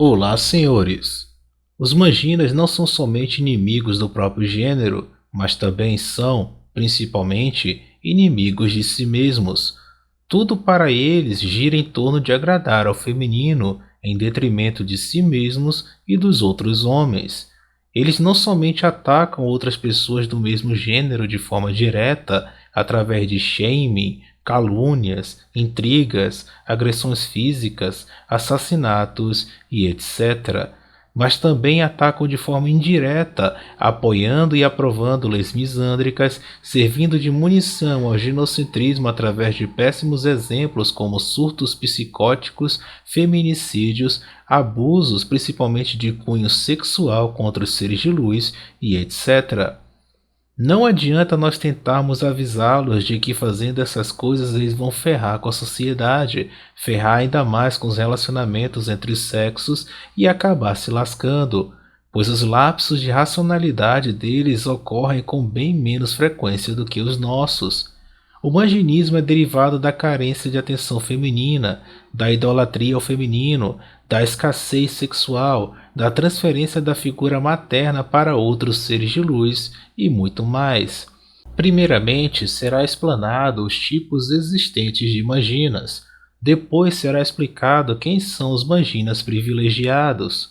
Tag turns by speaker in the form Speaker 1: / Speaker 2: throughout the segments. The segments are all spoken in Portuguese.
Speaker 1: Olá, senhores! Os Manginas não são somente inimigos do próprio gênero, mas também são, principalmente, inimigos de si mesmos. Tudo para eles gira em torno de agradar ao feminino, em detrimento de si mesmos e dos outros homens. Eles não somente atacam outras pessoas do mesmo gênero de forma direta, através de shaming, calúnias, intrigas, agressões físicas, assassinatos e etc., mas também atacam de forma indireta, apoiando e aprovando leis misândricas, servindo de munição ao ginocentrismo através de péssimos exemplos como surtos psicóticos, feminicídios, abusos principalmente de cunho sexual contra os seres de luz e etc. Não adianta nós tentarmos avisá-los de que fazendo essas coisas eles vão ferrar com a sociedade, ferrar ainda mais com os relacionamentos entre os sexos e acabar se lascando, pois os lapsos de racionalidade deles ocorrem com bem menos frequência do que os nossos. O manginismo é derivado da carência de atenção feminina, da idolatria ao feminino, da escassez sexual, da transferência da figura materna para outros seres de luz e muito mais. Primeiramente, será explanado os tipos existentes de manginas. Depois será explicado quem são os manginas privilegiados.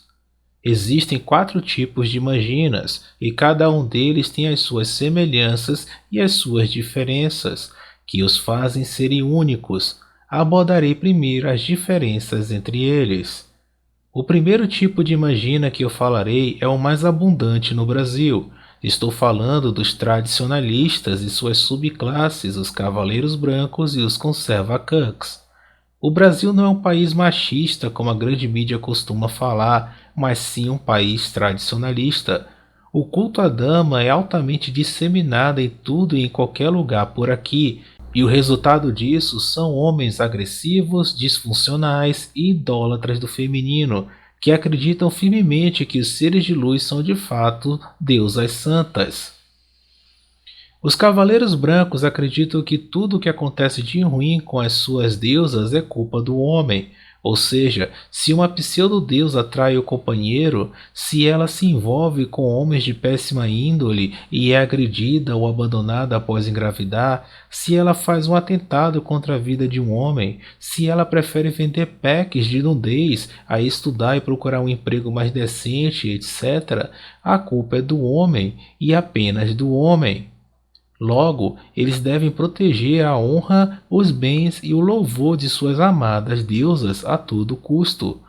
Speaker 1: Existem 4 tipos de manginas, e cada um deles tem as suas semelhanças e as suas diferenças, que os fazem serem únicos. Abordarei primeiro as diferenças entre eles. O primeiro tipo de mangina que eu falarei é o mais abundante no Brasil. Estou falando dos tradicionalistas e suas subclasses, os cavaleiros brancos e os conserva-cucks. O Brasil não é um país machista, como a grande mídia costuma falar, mas sim um país tradicionalista. O culto à dama é altamente disseminado em tudo e em qualquer lugar por aqui, e o resultado disso são homens agressivos, disfuncionais e idólatras do feminino, que acreditam firmemente que os seres de luz são de fato deusas santas. Os cavaleiros brancos acreditam que tudo o que acontece de ruim com as suas deusas é culpa do homem, ou seja, se uma pseudo-deusa atrai o companheiro, se ela se envolve com homens de péssima índole e é agredida ou abandonada após engravidar, se ela faz um atentado contra a vida de um homem, se ela prefere vender packs de nudez a estudar e procurar um emprego mais decente, etc., a culpa é do homem e apenas do homem. Logo, eles devem proteger a honra, os bens e o louvor de suas amadas deusas a todo custo.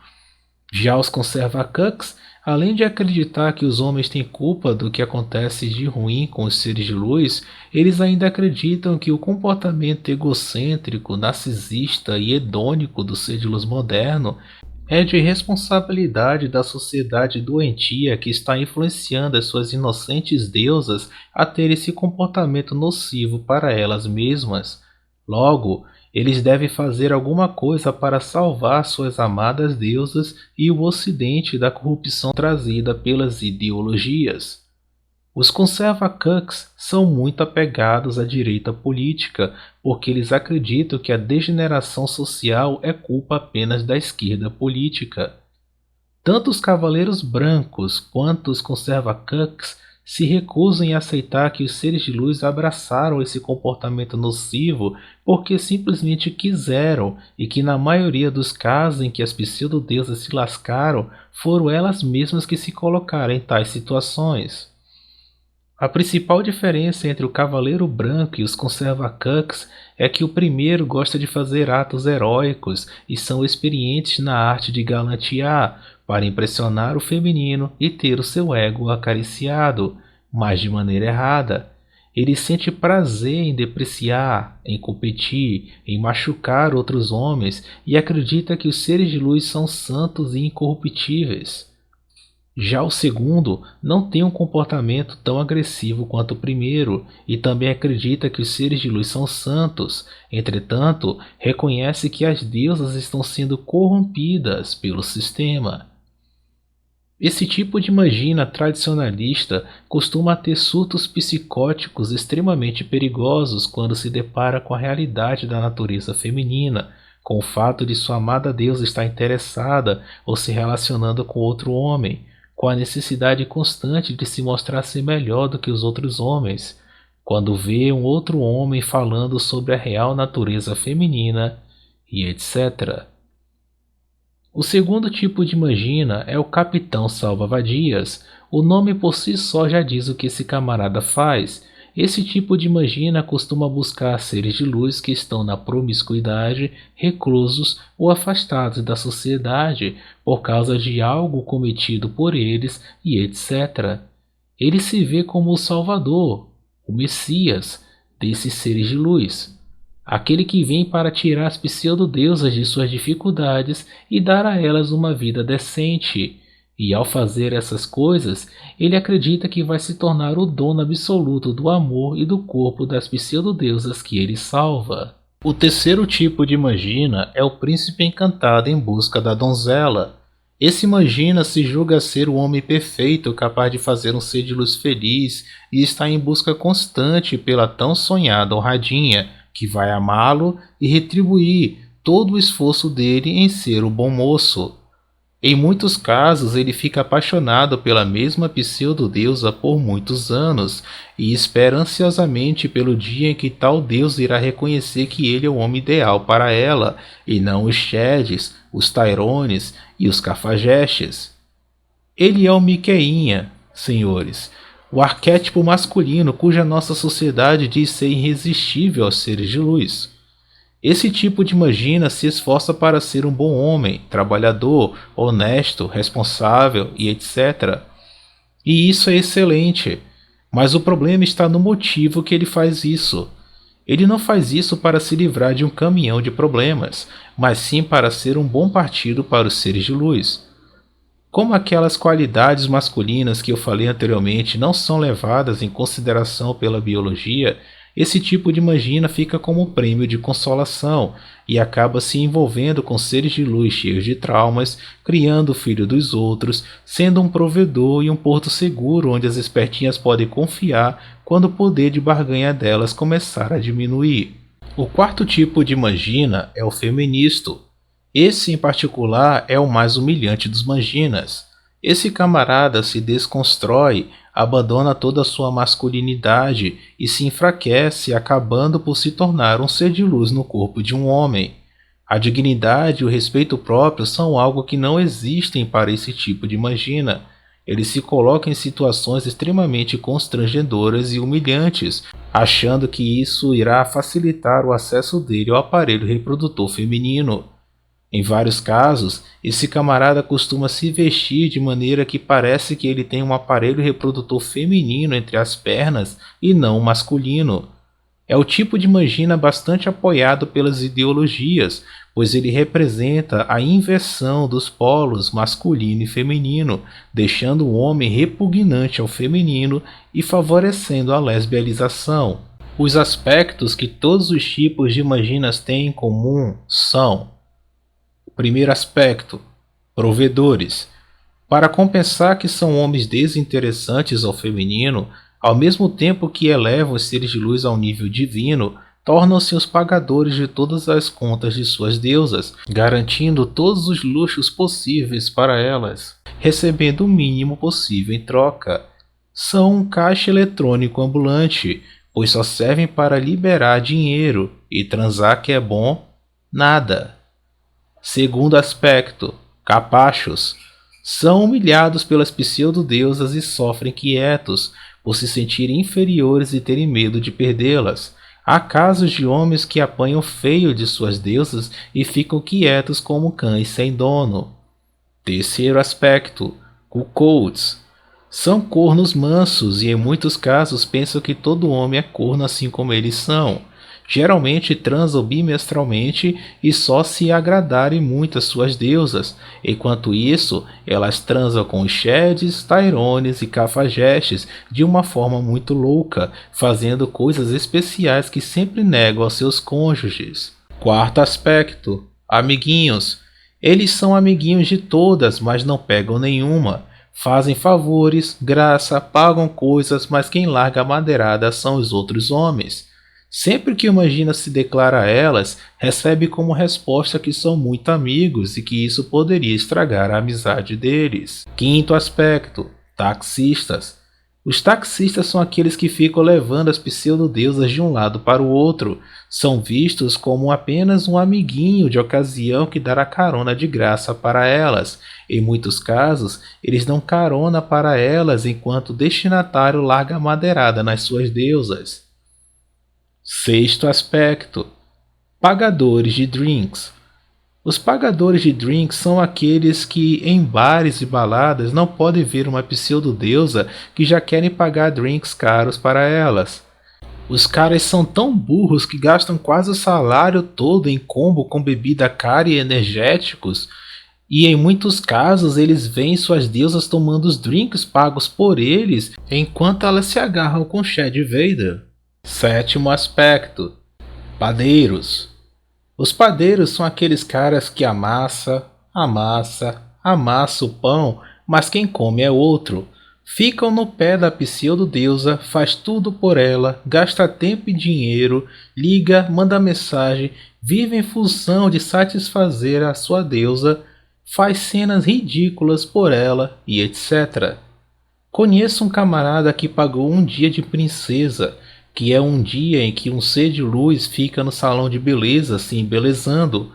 Speaker 1: Já os conserva-cucks, além de acreditar que os homens têm culpa do que acontece de ruim com os seres de luz, eles ainda acreditam que o comportamento egocêntrico, narcisista e hedônico do ser de luz moderno é de responsabilidade da sociedade doentia que está influenciando as suas inocentes deusas a ter esse comportamento nocivo para elas mesmas. Logo, eles devem fazer alguma coisa para salvar suas amadas deusas e o Ocidente da corrupção trazida pelas ideologias. Os conserva-cucks são muito apegados à direita política, porque eles acreditam que a degeneração social é culpa apenas da esquerda política. Tanto os cavaleiros brancos quanto os conserva-cucks se recusam em aceitar que os seres de luz abraçaram esse comportamento nocivo porque simplesmente quiseram, e que na maioria dos casos em que as pseudo-deusas se lascaram, foram elas mesmas que se colocaram em tais situações. A principal diferença entre o Cavaleiro Branco e os conserva-cucks é que o primeiro gosta de fazer atos heróicos e são experientes na arte de galantear para impressionar o feminino e ter o seu ego acariciado, mas de maneira errada. Ele sente prazer em depreciar, em competir, em machucar outros homens e acredita que os seres de luz são santos e incorruptíveis. Já o segundo não tem um comportamento tão agressivo quanto o primeiro e também acredita que os seres de luz são santos, entretanto, reconhece que as deusas estão sendo corrompidas pelo sistema. Esse tipo de mangina tradicionalista costuma ter surtos psicóticos extremamente perigosos quando se depara com a realidade da natureza feminina, com o fato de sua amada deusa estar interessada ou se relacionando com outro homem, com a necessidade constante de se mostrar ser melhor do que os outros homens, quando vê um outro homem falando sobre a real natureza feminina e etc. O segundo tipo de Imagina é o Capitão Salva-Vadias. O nome por si só já diz o que esse camarada faz. Esse tipo de Imagina costuma buscar seres de luz que estão na promiscuidade, reclusos ou afastados da sociedade por causa de algo cometido por eles e etc. Ele se vê como o Salvador, o Messias desses seres de luz. Aquele que vem para tirar as pseudo-deusas de suas dificuldades e dar a elas uma vida decente. E ao fazer essas coisas, ele acredita que vai se tornar o dono absoluto do amor e do corpo das pseudo-deusas que ele salva. O terceiro tipo de Imagina é o príncipe encantado em busca da donzela. Esse Imagina se julga ser o homem perfeito, capaz de fazer um ser de luz feliz e está em busca constante pela tão sonhada honradinha, que vai amá-lo e retribuir todo o esforço dele em ser o bom moço. Em muitos casos, ele fica apaixonado pela mesma pseudo-deusa por muitos anos e espera ansiosamente pelo dia em que tal deusa irá reconhecer que ele é o homem ideal para ela, e não os Sheds, os Tyrones e os Cafajestes. Ele é o Miqueinha, senhores, o arquétipo masculino cuja nossa sociedade diz ser irresistível aos seres de luz. Esse tipo de Imagina se esforça para ser um bom homem, trabalhador, honesto, responsável e etc. E isso é excelente, mas o problema está no motivo que ele faz isso. Ele não faz isso para se livrar de um caminhão de problemas, mas sim para ser um bom partido para os seres de luz. Como aquelas qualidades masculinas que eu falei anteriormente não são levadas em consideração pela biologia, esse tipo de Imagina fica como um prêmio de consolação e acaba se envolvendo com seres de luz cheios de traumas, criando o filho dos outros, sendo um provedor e um porto seguro onde as espertinhas podem confiar quando o poder de barganha delas começar a diminuir. O quarto tipo de Imagina é o feministo. Esse em particular é o mais humilhante dos Manginas. Esse camarada se desconstrói, abandona toda a sua masculinidade e se enfraquece, acabando por se tornar um ser de luz no corpo de um homem. A dignidade e o respeito próprio são algo que não existem para esse tipo de Mangina. Ele se coloca em situações extremamente constrangedoras e humilhantes, achando que isso irá facilitar o acesso dele ao aparelho reprodutor feminino. Em vários casos, esse camarada costuma se vestir de maneira que parece que ele tem um aparelho reprodutor feminino entre as pernas e não masculino. É o tipo de Mangina bastante apoiado pelas ideologias, pois ele representa a inversão dos polos masculino e feminino, deixando o homem repugnante ao feminino e favorecendo a lesbialização. Os aspectos que todos os tipos de Manginas têm em comum são: primeiro aspecto, provedores. Para compensar que são homens desinteressantes ao feminino, ao mesmo tempo que elevam os seres de luz ao nível divino, tornam-se os pagadores de todas as contas de suas deusas, garantindo todos os luxos possíveis para elas, recebendo o mínimo possível em troca. São um caixa eletrônico ambulante, pois só servem para liberar dinheiro, e transar que é bom, nada. Segundo aspecto, capachos. São humilhados pelas pseudo-deusas e sofrem quietos, por se sentirem inferiores e terem medo de perdê-las. Há casos de homens que apanham feio de suas deusas e ficam quietos como cães sem dono. Terceiro aspecto, cuckolds. São cornos mansos e em muitos casos pensam que todo homem é corno assim como eles são. Geralmente transam bimestralmente e só se agradarem muito as suas deusas. Enquanto isso, elas transam com os Sheds, Tyrones e Cafajestes de uma forma muito louca, fazendo coisas especiais que sempre negam aos seus cônjuges. Quarto aspecto, amiguinhos. Eles são amiguinhos de todas, mas não pegam nenhuma. Fazem favores, graça, pagam coisas, mas quem larga a madeirada são os outros homens. Sempre que o Mangina se declara a elas, recebe como resposta que são muito amigos e que isso poderia estragar a amizade deles. Quinto aspecto: taxistas. Os taxistas são aqueles que ficam levando as pseudo-deusas de um lado para o outro. São vistos como apenas um amiguinho de ocasião que dará carona de graça para elas. Em muitos casos, eles dão carona para elas enquanto o destinatário larga a madeirada nas suas deusas. Sexto aspecto: pagadores de drinks. Os pagadores de drinks são aqueles que, em bares e baladas, não podem ver uma pseudo-deusa que já querem pagar drinks caros para elas. Os caras são tão burros que gastam quase o salário todo em combo com bebida cara e energéticos, e em muitos casos eles veem suas deusas tomando os drinks pagos por eles enquanto elas se agarram com Chad Vader. Sétimo aspecto: padeiros. Os padeiros são aqueles caras que amassa o pão, mas quem come é outro. Ficam no pé da pseudo-deusa, faz tudo por ela, gasta tempo e dinheiro, liga, manda mensagem, vive em função de satisfazer a sua deusa, faz cenas ridículas por ela e etc. Conheço um camarada que pagou um dia de princesa, que é um dia em que um ser de luz fica no salão de beleza se embelezando,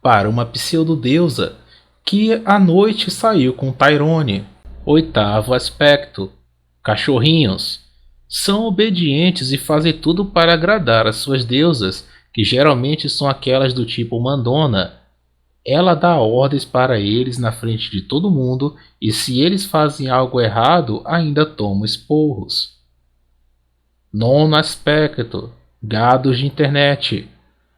Speaker 1: para uma pseudo-deusa, que à noite saiu com Tyrone. Oitavo aspecto: cachorrinhos. São obedientes e fazem tudo para agradar as suas deusas, que geralmente são aquelas do tipo mandona. Ela dá ordens para eles na frente de todo mundo e se eles fazem algo errado, ainda toma esporros. Nono aspecto: gados de internet.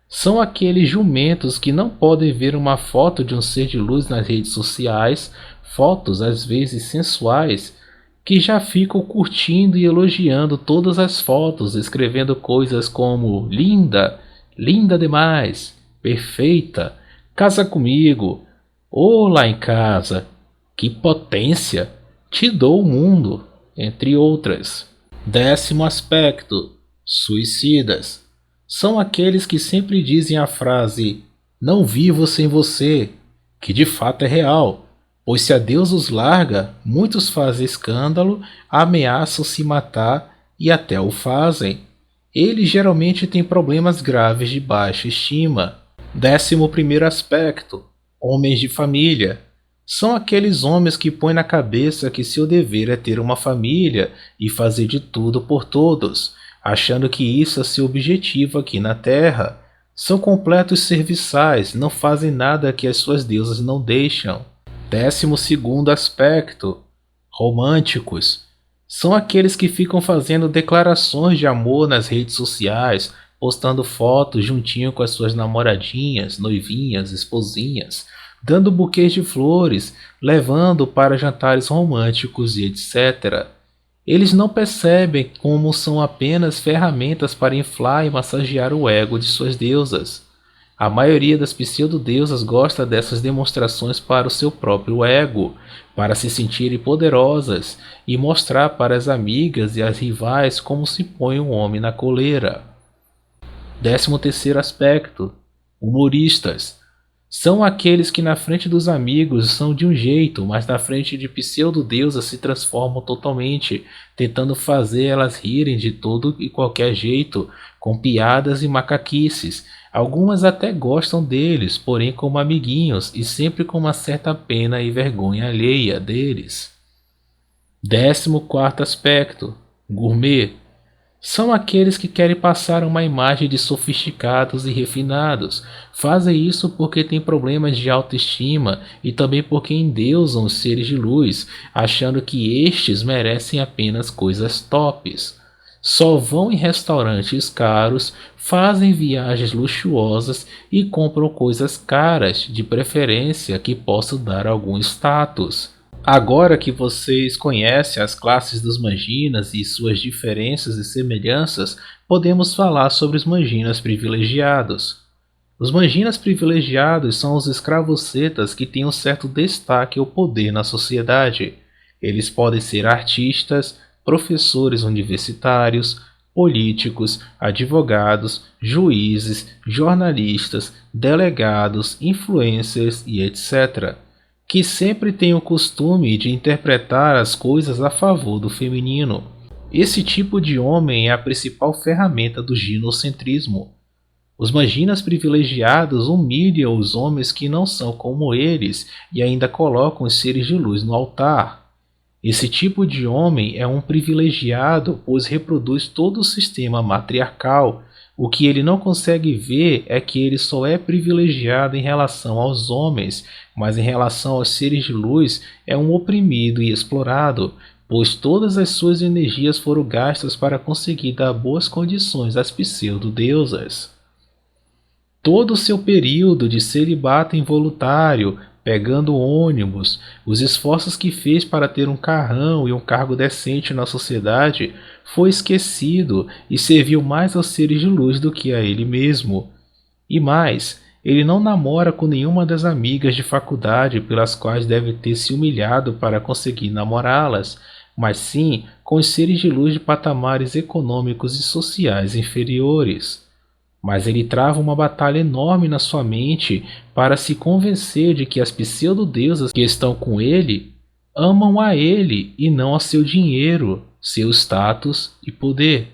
Speaker 1: São aqueles jumentos que não podem ver uma foto de um ser de luz nas redes sociais, fotos às vezes sensuais, que já ficam curtindo e elogiando todas as fotos, escrevendo coisas como linda, linda demais, perfeita, casa comigo, ou lá em casa, que potência, te dou o mundo, entre outras. Décimo aspecto: suicidas. São aqueles que sempre dizem a frase "não vivo sem você", que de fato é real, pois se a Deus os larga, muitos fazem escândalo, ameaçam se matar e até o fazem. Eles geralmente têm problemas graves de baixa estima. 11º aspecto: homens de família. São aqueles homens que põem na cabeça que seu dever é ter uma família e fazer de tudo por todos, achando que isso é seu objetivo aqui na Terra. São completos serviçais, não fazem nada que as suas deusas não deixam. 12º aspecto: românticos. São aqueles que ficam fazendo declarações de amor nas redes sociais, postando fotos juntinho com as suas namoradinhas, noivinhas, esposinhas, dando buquês de flores, levando para jantares românticos e etc. Eles não percebem como são apenas ferramentas para inflar e massagear o ego de suas deusas. A maioria das pseudo-deusas gosta dessas demonstrações para o seu próprio ego, para se sentirem poderosas e mostrar para as amigas e as rivais como se põe um homem na coleira. 13º aspecto: humoristas. São aqueles que na frente dos amigos são de um jeito, mas na frente de pseudo-deusas se transformam totalmente, tentando fazer elas rirem de todo e qualquer jeito, com piadas e macaquices. Algumas até gostam deles, porém como amiguinhos e sempre com uma certa pena e vergonha alheia deles. 14º aspecto: gourmet. São aqueles que querem passar uma imagem de sofisticados e refinados. Fazem isso porque têm problemas de autoestima e também porque endeusam os seres de luz, achando que estes merecem apenas coisas tops. Só vão em restaurantes caros, fazem viagens luxuosas e compram coisas caras, de preferência que possam dar algum status. Agora que vocês conhecem as classes dos Manginas e suas diferenças e semelhanças, podemos falar sobre os Manginas privilegiados. Os Manginas privilegiados são os escravos-cetas que têm um certo destaque ou poder na sociedade. Eles podem ser artistas, professores universitários, políticos, advogados, juízes, jornalistas, delegados, influencers e etc., que sempre têm o costume de interpretar as coisas a favor do feminino. Esse tipo de homem é a principal ferramenta do ginocentrismo. Os maginas privilegiados humilham os homens que não são como eles e ainda colocam os seres de luz no altar. Esse tipo de homem é um privilegiado, pois reproduz todo o sistema matriarcal. O que ele não consegue ver é que ele só é privilegiado em relação aos homens, mas em relação aos seres de luz é um oprimido e explorado, pois todas as suas energias foram gastas para conseguir dar boas condições às pseudo-deusas. Todo o seu período de celibato involuntário, pegando ônibus, os esforços que fez para ter um carrão e um cargo decente na sociedade, foi esquecido e serviu mais aos seres de luz do que a ele mesmo. E mais, ele não namora com nenhuma das amigas de faculdade pelas quais deve ter se humilhado para conseguir namorá-las, mas sim com os seres de luz de patamares econômicos e sociais inferiores. Mas ele trava uma batalha enorme na sua mente para se convencer de que as pseudo-deusas que estão com ele amam a ele e não a seu dinheiro, seu status e poder.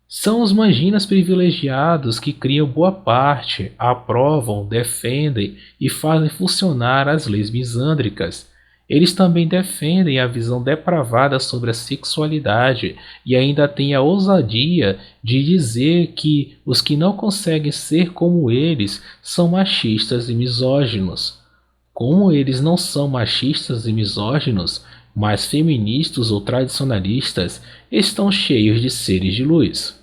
Speaker 1: São os manginas privilegiados que criam boa parte, aprovam, defendem e fazem funcionar as leis misândricas. Eles também defendem a visão depravada sobre a sexualidade e ainda têm a ousadia de dizer que os que não conseguem ser como eles são machistas e misóginos. Como eles não são machistas e misóginos, mas feministas ou tradicionalistas, estão cheios de seres de luz.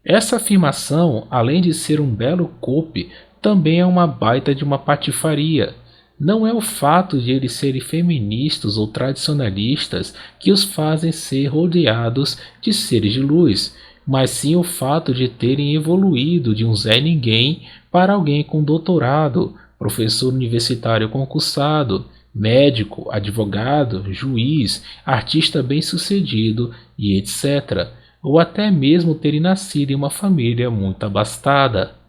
Speaker 1: Essa afirmação, além de ser um belo cope, também é uma baita de uma patifaria. Não é o fato de eles serem feministas ou tradicionalistas que os fazem ser rodeados de seres de luz, mas sim o fato de terem evoluído de um Zé Ninguém para alguém com doutorado, professor universitário concursado, médico, advogado, juiz, artista bem-sucedido e etc., ou até mesmo terem nascido em uma família muito abastada.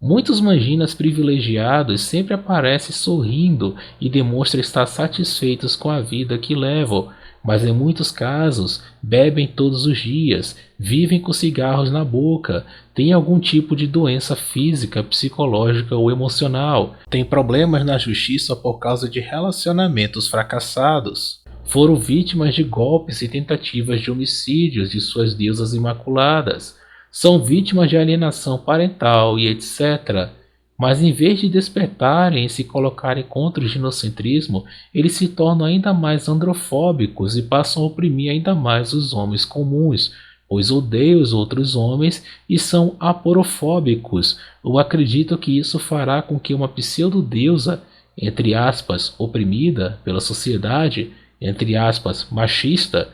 Speaker 1: Muitos manginas privilegiados sempre aparecem sorrindo e demonstram estar satisfeitos com a vida que levam, mas em muitos casos bebem todos os dias, vivem com cigarros na boca, têm algum tipo de doença física, psicológica ou emocional, têm problemas na justiça por causa de relacionamentos fracassados. Foram vítimas de golpes e tentativas de homicídios de suas deusas imaculadas. São vítimas de alienação parental e etc. Mas em vez de despertarem e se colocarem contra o ginocentrismo, eles se tornam ainda mais androfóbicos e passam a oprimir ainda mais os homens comuns, pois odeiam os outros homens e são aporofóbicos, ou acreditam que isso fará com que uma pseudo-deusa, entre aspas, oprimida pela sociedade, entre aspas, machista,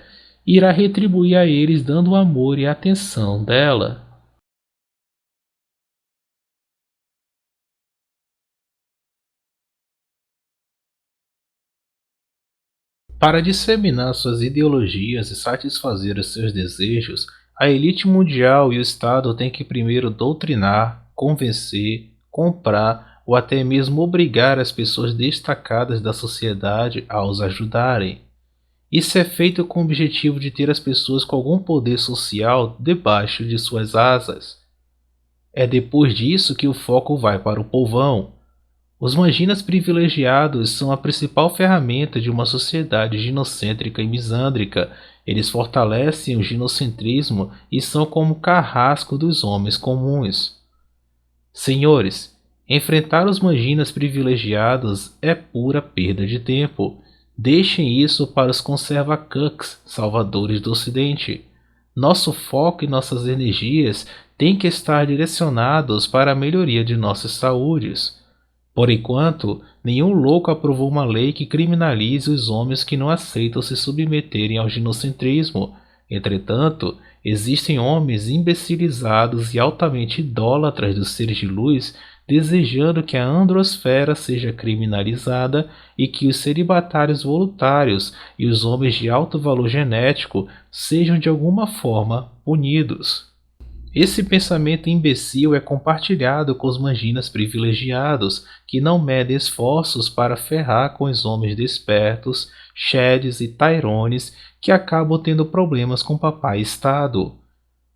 Speaker 1: irá retribuir a eles dando o amor e a atenção dela. Para disseminar suas ideologias e satisfazer os seus desejos, a elite mundial e o Estado têm que primeiro doutrinar, convencer, comprar ou até mesmo obrigar as pessoas destacadas da sociedade a os ajudarem. Isso é feito com o objetivo de ter as pessoas com algum poder social debaixo de suas asas. É depois disso que o foco vai para o povão. Os manginas privilegiados são a principal ferramenta de uma sociedade ginocêntrica e misândrica. Eles fortalecem o ginocentrismo e são como o carrasco dos homens comuns. Senhores, enfrentar os manginas privilegiados é pura perda de tempo. Deixem isso para os conserva-cucks, salvadores do Ocidente. Nosso foco e nossas energias têm que estar direcionados para a melhoria de nossas saúdes. Por enquanto, nenhum louco aprovou uma lei que criminalize os homens que não aceitam se submeterem ao ginocentrismo. Entretanto, existem homens imbecilizados e altamente idólatras dos seres de luz desejando que a androsfera seja criminalizada e que os celibatários voluntários e os homens de alto valor genético sejam de alguma forma punidos. Esse pensamento imbecil é compartilhado com os manginas privilegiados, que não medem esforços para ferrar com os homens despertos, Sheds e Tyrones, que acabam tendo problemas com Papai Estado.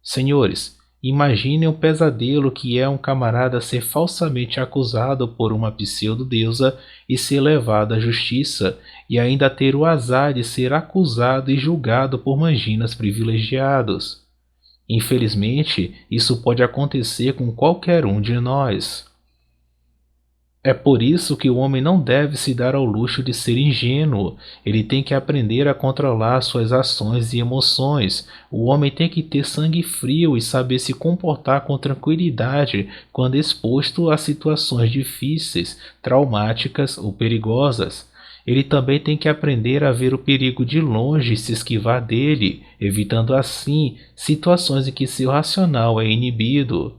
Speaker 1: Senhores, imaginem o pesadelo que é um camarada ser falsamente acusado por uma pseudo-deusa e ser levado à justiça, e ainda ter o azar de ser acusado e julgado por manginas privilegiados. Infelizmente, isso pode acontecer com qualquer um de nós. É por isso que o homem não deve se dar ao luxo de ser ingênuo. Ele tem que aprender a controlar suas ações e emoções. O homem tem que ter sangue frio e saber se comportar com tranquilidade quando exposto a situações difíceis, traumáticas ou perigosas. Ele também tem que aprender a ver o perigo de longe e se esquivar dele, evitando assim situações em que seu racional é inibido.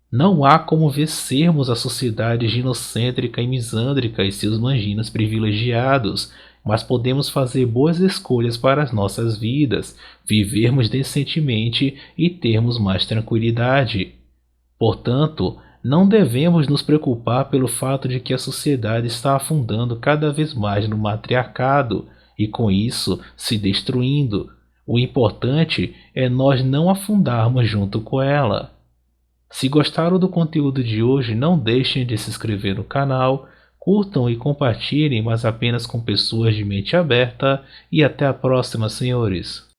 Speaker 1: Não há como vencermos a sociedade ginocêntrica e misândrica e seus manginas privilegiados, mas podemos fazer boas escolhas para as nossas vidas, vivermos decentemente e termos mais tranquilidade. Portanto, não devemos nos preocupar pelo fato de que a sociedade está afundando cada vez mais no matriarcado e, com isso, se destruindo. O importante é nós não afundarmos junto com ela. Se gostaram do conteúdo de hoje, não deixem de se inscrever no canal, curtam e compartilhem, mas apenas com pessoas de mente aberta, e até a próxima, senhores.